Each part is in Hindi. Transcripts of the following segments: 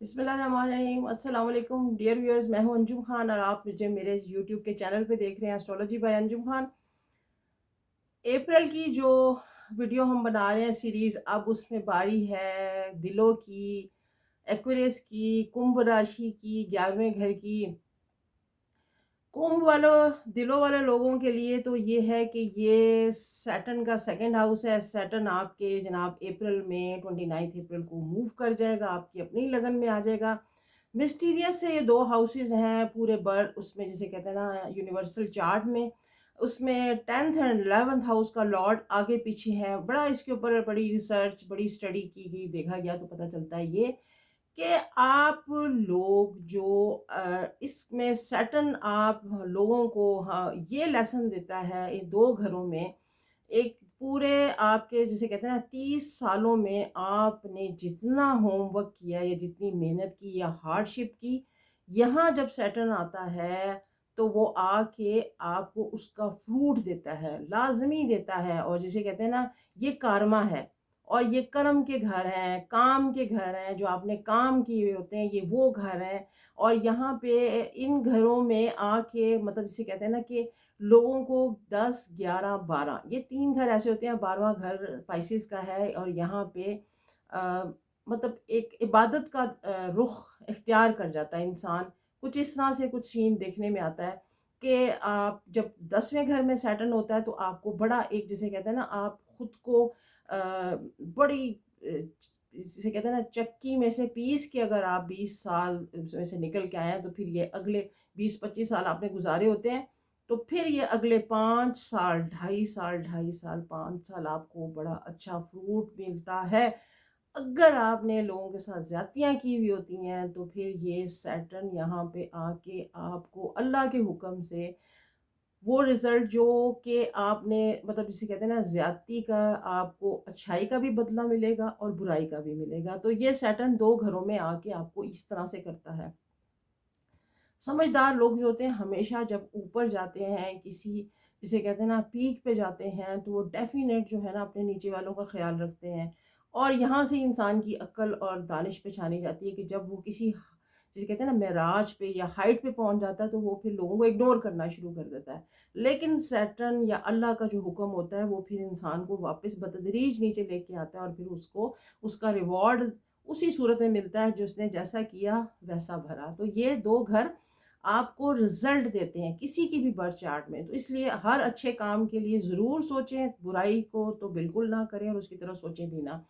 बिस्मिल्लाहिर्रहमानिर्रहीम अस्सलाम वालेकुम डियर व्यूअर्स। मैं हूं अंजुम खान और आप मुझे मेरे यूट्यूब के चैनल पे देख रहे हैं एस्ट्रोलॉजी बाय अंजुम खान। अप्रैल की जो वीडियो हम बना रहे हैं सीरीज़, अब उसमें बारी है दिलों की, एक्वेरियस की, कुंभ राशि की, 11वें घर की। कुंभ वालों दिलों वाले लोगों के लिए तो ये है कि ये सैटर्न का सेकंड हाउस है। सैटर्न आपके जनाब अप्रैल में 29 अप्रैल को मूव कर जाएगा, आपकी अपनी लगन में आ जाएगा। मिस्टीरियस से ये दो हाउसेस हैं पूरे बर्थ उसमें, जिसे कहते हैं ना यूनिवर्सल चार्ट में, उसमें 10th एंड 11th हाउस का लॉर्ड आगे पीछे है। बड़ा इसके ऊपर बड़ी रिसर्च, बड़ी स्टडी की गई, देखा गया तो पता चलता है ये कि आप लोग जो इसमें सैटर्न आप लोगों को, हाँ, ये लेसन देता है इन दो घरों में। एक पूरे आपके जिसे कहते हैं ना 30 सालों में आपने जितना होमवर्क किया या जितनी मेहनत की या हार्डशिप की, यहाँ जब सैटर्न आता है तो वो आके आपको उसका फ्रूट देता है, लाजमी देता है। और जिसे कहते हैं ना ये कर्मा है और ये कर्म के घर हैं, काम के घर हैं, जो आपने काम किए हुए होते हैं, ये वो घर हैं। और यहाँ पे इन घरों में आके मतलब जिसे कहते हैं ना कि लोगों को 10, 11, 12 ये 3 घर ऐसे होते हैं। 12वां घर स्पाइसेस का है और यहाँ पे अ, मतलब एक इबादत का रुख इख्तियार कर जाता है इंसान। कुछ इस तरह से कुछ सीन देखने में आता है कि आप जब 10वें घर में सैटर्न होता है तो आपको बड़ा एक जिसे कहते हैं ना आप खुद को बड़ी जिसे कहते हैं ना चक्की में से पीस के, अगर आप 20 साल उसमें से निकल के आए हैं तो फिर ये अगले 20-25 साल आपने गुजारे होते हैं, तो फिर ये अगले 5 साल, ढाई साल 5 साल आपको बड़ा अच्छा फ्रूट मिलता है। अगर आपने लोगों के साथ ज़्यादतियाँ की हुई होती हैं तो फिर ये सैटर्न यहाँ पे आके आपको अल्लाह के हुक्म से वो रिज़ल्ट जो कि आपने मतलब जिसे कहते हैं ना ज़्यादती का, आपको अच्छाई का भी बदला मिलेगा और बुराई का भी मिलेगा। तो ये सैटर्न 2 घरों में आके आपको इस तरह से करता है। समझदार लोग जो होते हैं हमेशा जब ऊपर जाते हैं किसी जिसे कहते हैं ना पीक पे जाते हैं तो वो डेफ़िनेट जो है ना अपने नीचे वालों का ख़्याल रखते हैं। और यहाँ से इंसान की अक्ल और दानिश पहचानी जाती है कि जब वो किसी जिसे कहते हैं ना मेराज पे या हाइट पे पहुँच जाता है तो वो फिर लोगों को इग्नोर करना शुरू कर देता है। लेकिन सैटर्न या अल्लाह का जो हुक्म होता है वो फिर इंसान को वापस बतदरीज नीचे लेके आता है और फिर उसको उसका रिवॉर्ड उसी सूरत में मिलता है जो उसने जैसा किया वैसा भरा। तो ये 2 घर आपको रिज़ल्ट देते हैं किसी की भी बर्थ चार्ट में। तो इसलिए हर अच्छे काम के लिए ज़रूर सोचें, बुराई को तो बिल्कुल ना करें और उसकी तरफ सोचें भी ना।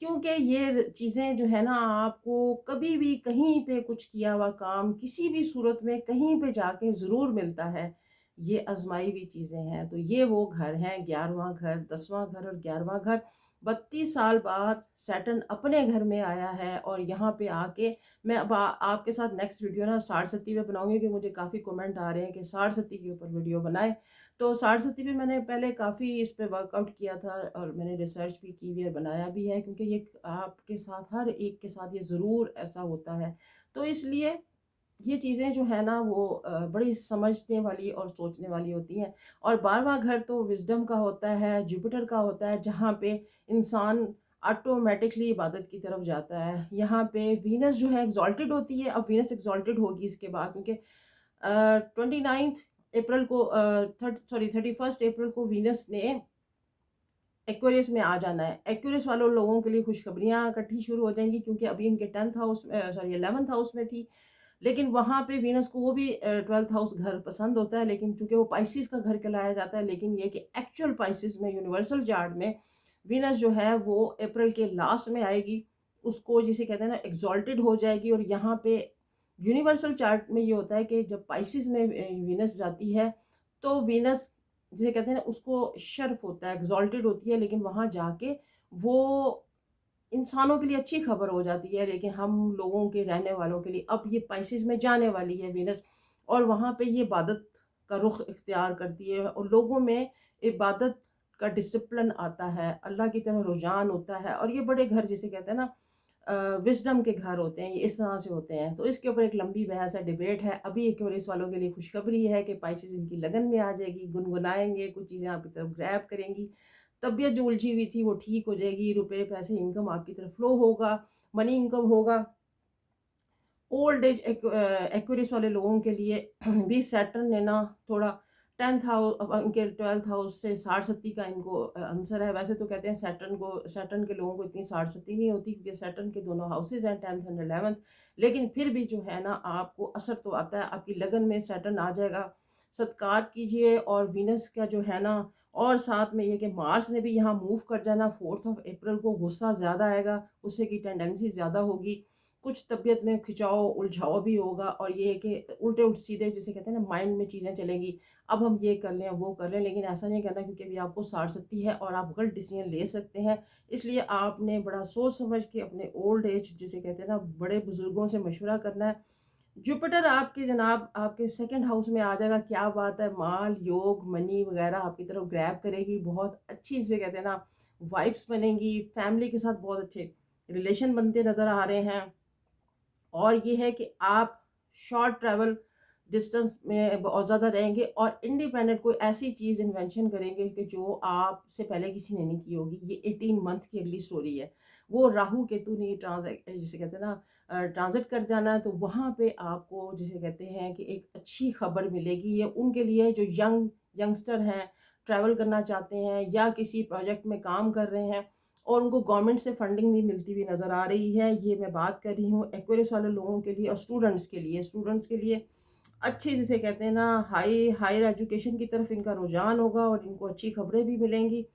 क्योंकि ये चीज़ें जो है ना आपको कभी भी कहीं पे कुछ किया हुआ काम किसी भी सूरत में कहीं पे जाके ज़रूर मिलता है। ये आज़माई हुई चीज़ें हैं। तो ये वो घर हैं, 11वां घर, 10वां घर और 11वां घर। 32 साल बाद सैटर्न अपने घर में आया है और यहाँ पे आके मैं अब आपके साथ नेक्स्ट वीडियो ना साढ़ सती पे बनाऊँगी क्योंकि मुझे काफ़ी कमेंट आ रहे हैं कि साढ़ सती के ऊपर वीडियो बनाएँ। तो साढ़ सती पे मैंने पहले काफ़ी इस पे वर्कआउट किया था और मैंने रिसर्च भी की हुई है, बनाया भी है, क्योंकि ये आपके साथ हर एक के साथ ये ज़रूर ऐसा होता है। तो इसलिए ये चीज़ें जो है ना वो बड़ी समझने वाली और सोचने वाली होती हैं। और 12वां घर तो विज़डम का होता है, जुपिटर का होता है, जहाँ पे इंसान ऑटोमेटिकली इबादत की तरफ जाता है। यहाँ पे वीनस जो है एक्सॉल्टेड होती है। अब वीनस एक्सॉल्टेड होगी इसके बाद, क्योंकि 29 अप्रैल को 31 अप्रैल को वीनस ने एक्वेरियस में आ जाना है। एक्वेरियस वालों लोगों के लिए खुशखबरियाँ इकट्ठी शुरू हो जाएँगी, क्योंकि अभी इनके 10th हाउस 11th हाउस में थी। लेकिन वहाँ पे वीनस को वो भी 12th हाउस घर पसंद होता है, लेकिन चूँकि वो पाइसेस का घर कहलाया जाता है। लेकिन ये कि एक्चुअल पाइसेस में यूनिवर्सल चार्ट में वीनस जो है वो अप्रैल के लास्ट में आएगी। उसको जिसे कहते हैं ना एक्सॉल्टेड हो जाएगी। और यहाँ पे यूनिवर्सल चार्ट में ये होता है कि जब पाइसेस में वीनस जाती है तो वीनस जिसे कहते हैं ना उसको शर्फ होता है, एक्सॉल्टेड होती है, लेकिन वहाँ जाके वो इंसानों के लिए अच्छी खबर हो जाती है। लेकिन हम लोगों के रहने वालों के लिए अब ये पाइसेस में जाने वाली है वीनस, और वहाँ पे ये इबादत का रुख इख्तियार करती है और लोगों में इबादत का डिसिप्लिन आता है, अल्लाह की तरफ रुझान होता है। और ये बड़े घर जिसे कहते हैं ना विज़डम के घर होते हैं, ये इस तरह से होते हैं। तो इसके ऊपर एक लंबी बहस है, डिबेट है। अभी एक्वेरियस वालों के लिए खुशखबरी है कि पाइसेस इनकी लगन में आ जाएगी, गुनगुनाएँगे, कुछ चीज़ें आपकी तरफ ग्रैब करेंगी। तबीयत जो उलझी हुई थी वो ठीक हो जाएगी, रुपए, पैसे, इनकम आपकी तरफ फ्लो होगा, मनी इनकम होगा। ओल्ड एज एक्वेरियस वाले लोगों के लिए भी सैटर्न ने ना थोड़ा 10th हाउस, इनके 12th हाउस से साढ़ सत्ती का इनको आंसर है। वैसे तो कहते हैं सैटर्न के लोगों को इतनी साढ़ सत्ती नहीं होती, क्योंकि सैटर्न के दोनों हाउसेज हैं 10th एंड 11th। लेकिन फिर भी जो है ना आपको असर तो आता है, आपकी लगन में सैटर्न आ जाएगा। सत्कार कीजिए। और वीनस का जो है ना, और साथ में ये कि मार्स ने भी यहाँ मूव कर जाना 4 अप्रैल को, गुस्सा ज़्यादा आएगा, गुस्से की टेंडेंसी ज़्यादा होगी, कुछ तबीयत में खिंचाव उलझाव भी होगा। और ये है कि उल्टे सीधे जिसे कहते हैं ना माइंड में चीज़ें चलेंगी, अब हम ये कर लें वो कर लें, लेकिन ऐसा नहीं करना, क्योंकि अभी आपको साढ़ सत्ती है और आप गलत डिसीजन ले सकते हैं। इसलिए आपने बड़ा सोच समझ के अपने ओल्ड एज जिसे कहते हैं ना बड़े बुजुर्गों से मशवरा करना है। जुपिटर आपके जनाब आपके सेकंड हाउस में आ जाएगा, क्या बात है, माल योग मनी वगैरह आपकी तरफ ग्रैब करेगी, बहुत अच्छी से कहते हैं ना वाइब्स बनेंगी, फैमिली के साथ बहुत अच्छे रिलेशन बनते नज़र आ रहे हैं। और ये है कि आप शॉर्ट ट्रैवल डिस्टेंस में बहुत ज़्यादा रहेंगे और इंडिपेंडेंट कोई ऐसी चीज़ इन्वेंशन करेंगे कि जो आपसे पहले किसी ने नहीं की होगी। ये 18 मंथ की अगली स्टोरी है। वो राहु केतु ने जिसे कहते हैं ना ट्रांजिट कर जाना है, तो वहाँ पे आपको जिसे कहते हैं कि एक अच्छी खबर मिलेगी। ये उनके लिए जो यंगस्टर हैं, ट्रैवल करना चाहते हैं या किसी प्रोजेक्ट में काम कर रहे हैं और उनको गवर्नमेंट से फंडिंग भी मिलती हुई नज़र आ रही है। ये मैं बात कर रही हूँ एक्वेरियस वाले लोगों के लिए और स्टूडेंट्स के लिए अच्छी जिसे कहते हैं ना हायर एजुकेशन की तरफ इनका रुझान होगा और इनको अच्छी खबरें भी मिलेंगी।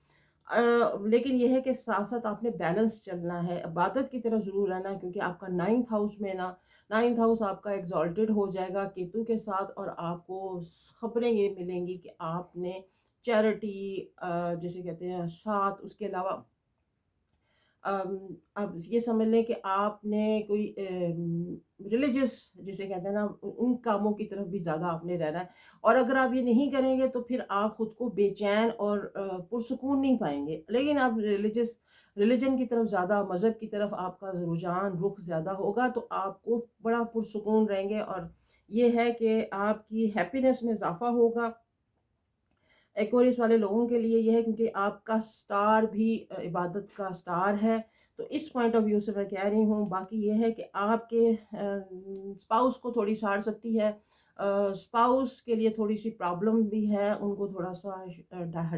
लेकिन ये है कि साथ-साथ आपने बैलेंस चलना है, इबादत की तरफ ज़रूर रहना है, क्योंकि आपका 9th हाउस में ना 9th हाउस आपका एक्सॉल्टेड हो जाएगा केतु के साथ और आपको खबरें ये मिलेंगी कि आपने चैरिटी जिसे कहते हैं साथ उसके अलावा आप ये समझ लें कि आपने कोई रिलीजियस जिसे कहते हैं ना उन कामों की तरफ भी ज़्यादा आपने रहना है। और अगर आप ये नहीं करेंगे तो फिर आप खुद को बेचैन और पुरसुकून नहीं पाएंगे। लेकिन आप रिलीजन की तरफ ज़्यादा, मज़हब की तरफ आपका रुझान रुख ज़्यादा होगा, तो आपको बड़ा पुरसुकून रहेंगे और ये है कि आपकी हैप्पीनेस में इजाफा होगा। एक्वेरियस वाले लोगों के लिए ये है, क्योंकि आपका स्टार भी इबादत का स्टार है, तो इस पॉइंट ऑफ व्यू से मैं कह रही हूँ। बाकी ये है कि आपके स्पाउस को थोड़ी साड़ सकती है, स्पाउस के लिए थोड़ी सी प्रॉब्लम भी है, उनको थोड़ा सा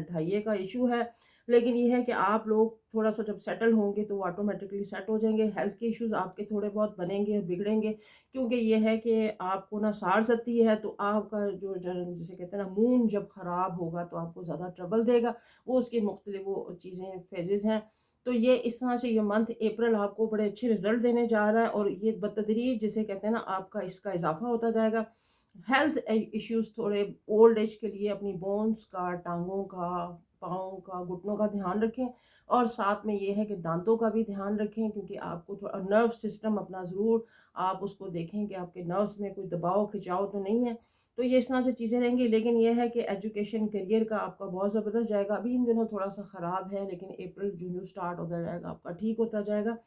ढाइये का इशू है। लेकिन ये है कि आप लोग थोड़ा सा जब सेटल होंगे तो वो ऑटोमेटिकली सेट हो जाएंगे। हेल्थ के इश्यूज आपके थोड़े बहुत बनेंगे, बिगड़ेंगे, क्योंकि ये है कि आपको ना साड़ सकती है, तो आपका जिसे कहते हैं ना मून जब ख़राब होगा तो आपको ज़्यादा ट्रबल देगा। वो उसकी मुख्तलिफ वो चीज़ें फेजेज़ हैं। तो ये इस तरह से ये मंथ अप्रैल आपको बड़े अच्छे रिजल्ट देने जा रहा है और ये बतदरीज जिसे कहते हैं ना आपका इसका इजाफा होता जाएगा। हेल्थ इश्यूज थोड़े ओल्ड एज के लिए अपनी बोन्स का, टांगों का, पाँव का, घुटनों का ध्यान रखें। और साथ में ये है कि दांतों का भी ध्यान रखें, क्योंकि आपको थोड़ा नर्व सिस्टम अपना ज़रूर आप उसको देखें कि आपके नर्व्स में कोई दबाव खिंचाव तो नहीं है। तो ये इस तरह से चीज़ें रहेंगी। लेकिन ये है कि एजुकेशन करियर का आपका बहुत ज़बरदस्त जाएगा। अभी इन दिनों थोड़ा सा ख़राब है, लेकिन अप्रैल जून स्टार्ट होता जाएगा आपका ठीक होता जाएगा।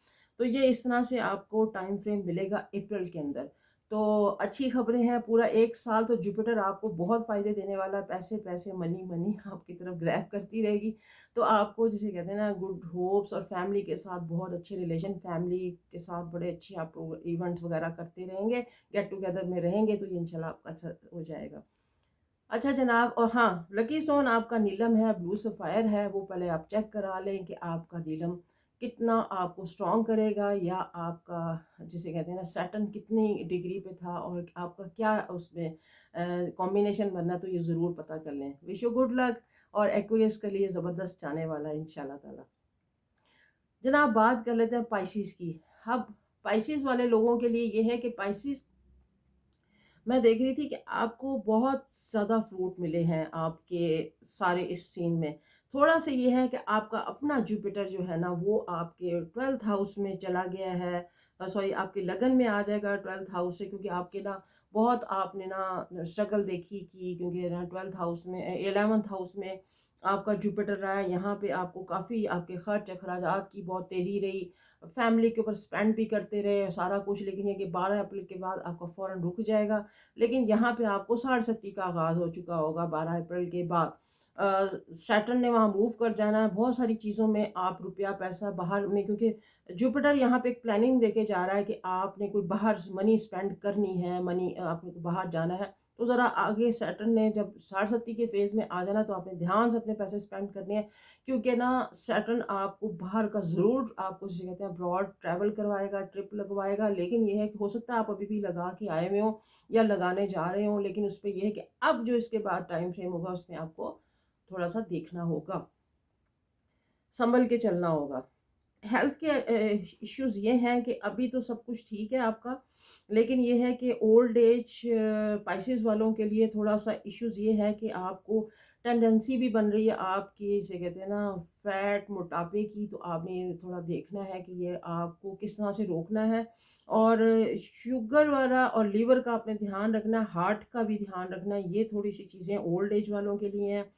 तो ये इस तरह से आपको टाइम फ्रेम मिलेगा अप्रैल के अंदर। तो अच्छी खबरें हैं, पूरा 1 साल तो जुपिटर आपको बहुत फ़ायदे देने वाला है। पैसे, पैसे, मनी, मनी आपकी तरफ ग्रैब करती रहेगी। तो आपको जिसे कहते हैं ना गुड होप्स और फैमिली के साथ बहुत अच्छे रिलेशन, फैमिली के साथ बड़े अच्छे आप इवेंट वगैरह करते रहेंगे, गेट टुगेदर में रहेंगे, तो ये इंशाल्लाह आपका अच्छा हो जाएगा। अच्छा जनाब, और हाँ, लकी स्टोन आपका नीलम है, ब्लू सफ़ायर है, वो पहले आप चेक करा लें कि आपका नीलम कितना आपको स्ट्रॉन्ग करेगा, या आपका जिसे कहते हैं ना सैटर्न कितनी डिग्री पे था और आपका क्या उसमें कॉम्बिनेशन बनना, तो ये ज़रूर पता कर लें। Wish you good luck. और एक्वेरियस के लिए ज़बरदस्त जाने वाला है इंशाल्लाह ताला। जनाब, बात कर लेते हैं पाइसेस की। अब पाइसेस वाले लोगों के लिए ये है कि पाइसेस, मैं देख रही थी कि आपको बहुत ज़्यादा फ्रूट मिले हैं आपके सारे इस सीन में। थोड़ा-सा ये है कि आपका अपना जुपिटर जो है ना वो आपके 12th हाउस में चला गया है, सॉरी आपके लगन में आ जाएगा 12th हाउस से, क्योंकि आपके ना बहुत आपने ना स्ट्रगल देखी कि क्योंकि ना 12th हाउस में 11th हाउस में आपका जुपिटर रहा है। यहाँ पे आपको काफ़ी आपके खर्च अखराजात की बहुत तेज़ी रही, फैमिली के ऊपर स्पेंड भी करते रहे सारा कुछ, लेकिन ये कि 12 अप्रैल के बाद आपका फ़ौरन रुक जाएगा। लेकिन यहाँ पे आपको साढ़ सत्ती का आगाज़ हो चुका होगा 12 अप्रैल के बाद। सैटर्न ने वहाँ मूव कर जाना है, बहुत सारी चीज़ों में आप रुपया पैसा बाहर में, क्योंकि जुपिटर यहाँ पे एक प्लानिंग देके जा रहा है कि आपने कोई बाहर मनी स्पेंड करनी है, मनी आपने को बाहर जाना है, तो ज़रा आगे सैटर्न ने जब साढ़े के फेज़ में आ जाना तो आपने ध्यान से अपने पैसे स्पेंड करने हैं, क्योंकि ना सैटर्न आपको बाहर का ज़रूर आपको जिसे कहते हैं अब्रॉड ट्रैवल करवाएगा, ट्रिप लगवाएगा। लेकिन ये है कि हो सकता है आप अभी भी लगा के आए हुए हों या लगाने जा रहे हों, लेकिन उस पे ये है कि अब जो इसके बाद टाइम फ्रेम होगा उसमें आपको थोड़ा-सा देखना होगा, संभल के चलना होगा। हेल्थ के इश्यूज़ ये हैं कि अभी तो सब कुछ ठीक है आपका, लेकिन ये है कि ओल्ड एज पाइसेस वालों के लिए थोड़ा-सा इश्यूज़ ये है कि आपको टेंडेंसी भी बन रही है आपकी, जिसे कहते हैं ना फैट, मोटापे की, तो आपने थोड़ा देखना है कि ये आपको किस तरह से रोकना है। और शुगर वाला और लीवर का आपने ध्यान रखना है, हार्ट का भी ध्यान रखना है, ये थोड़ी-सी चीज़ें ओल्ड एज वालों के लिए हैं।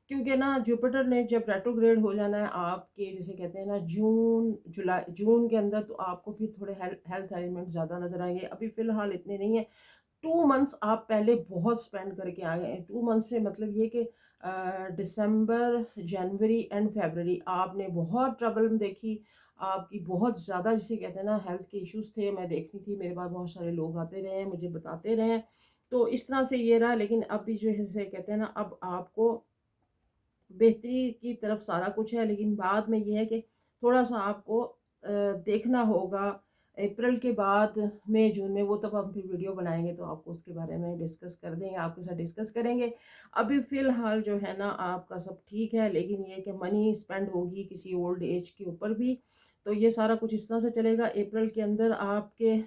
क्योंकि ना जुपिटर ने जब रेट्रोग्रेड हो जाना है आपके, जिसे कहते हैं ना जून के अंदर, तो आपको फिर थोड़े हेल्थ एलिमेंट ज़्यादा नज़र आएंगे। अभी फ़िलहाल इतने नहीं है। 2 मंथ्स आप पहले बहुत स्पेंड करके आ गए हैं। 2 मंथ से मतलब ये कि दिसंबर, जनवरी एंड फरवरी आपने बहुत ट्रबल देखी। आपकी बहुत ज़्यादा, जिसे कहते हैं ना हेल्थ के इश्यूज़ थे, मैं देखती थी, मेरे पास बहुत सारे लोग आते रहे हैं, मुझे बताते रहे हैं। तो इस तरह से ये रहा, लेकिन अभी जो है जिसे कहते हैं ना अब आपको बेहतरी की तरफ सारा कुछ है, लेकिन बाद में ये है कि थोड़ा-सा आपको देखना होगा। अप्रैल के बाद मई, जून में, वो तब हम फिर वीडियो बनाएँगे तो आपको उसके बारे में डिस्कस कर देंगे, आपके साथ डिस्कस करेंगे। अभी फ़िलहाल जो है ना आपका सब ठीक है, लेकिन ये है कि मनी स्पेंड होगी किसी ओल्ड एज के ऊपर भी, तो ये सारा कुछ इस तरह से चलेगा। अप्रैल के अंदर आपके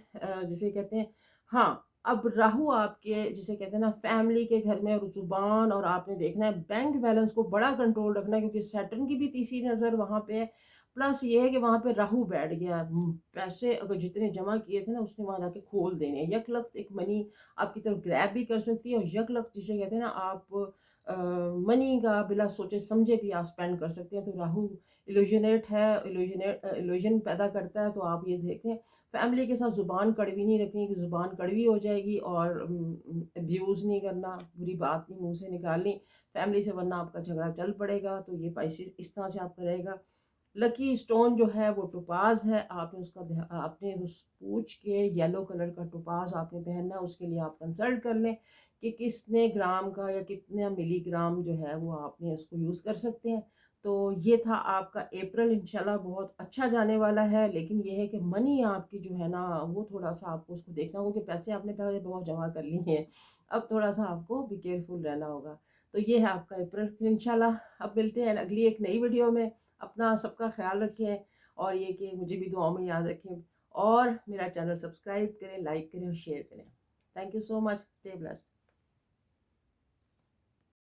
जिसे कहते हैं, हाँ, अब राहु आपके जिसे कहते हैं ना फैमिली के घर में, और ज़ुबान, और आपने देखना है बैंक बैलेंस को बड़ा कंट्रोल रखना है, क्योंकि सैटर्न की भी तीसरी नज़र वहाँ पे है। प्लस ये है कि वहाँ पे राहु बैठ गया है। पैसे अगर जितने जमा किए थे ना उसने वहाँ जाके खोल देने हैं। यकलख्त एक मनी आपकी तरफ ग्रैब भी कर सकती है, और यकलख्त जिसे कहते हैं ना आप मनी का बिना सोचे समझे भी आप स्पेंड कर सकते हैं। तो राहु इल्यूजनेट है, इल्यूजन पैदा करता है, तो आप ये देखें। फैमिली के साथ ज़ुबान कड़वी नहीं रखनी कि ज़ुबान कड़वी हो जाएगी, और अब्यूज़ नहीं करना, बुरी बात नहीं मुँह से निकालनी फैमिली से, वरना आपका झगड़ा चल पड़ेगा। तो ये पाइसेस इस तरह से आपका रहेगा। लकी स्टोन जो है वो टोपाज़ है, आपने उसका आपने उस पूछ के येलो कलर का टोपाज़ आपने पहनना है, उसके लिए आप कंसल्ट कर लें कि कितने ग्राम का या कितना मिलीग्राम जो है वो आपने उसको यूज़ कर सकते हैं। तो ये था आपका अप्रैल, इंशाल्लाह बहुत अच्छा जाने वाला है, लेकिन ये है कि मनी आपकी जो है ना वो थोड़ा-सा आपको उसको देखना होगा कि पैसे आपने पहले बहुत जमा कर लिए हैं, अब थोड़ा-सा आपको बी केयरफुल रहना होगा। तो ये है आपका अप्रैल, फिर इंशाल्लाह अब मिलते हैं अगली एक नई वीडियो में। अपना सबका ख्याल रखें, और ये कि मुझे भी दुआओं में याद रखें, और मेरा चैनल सब्सक्राइब करें, लाइक करें और शेयर करें। Thank you so much, stay blessed.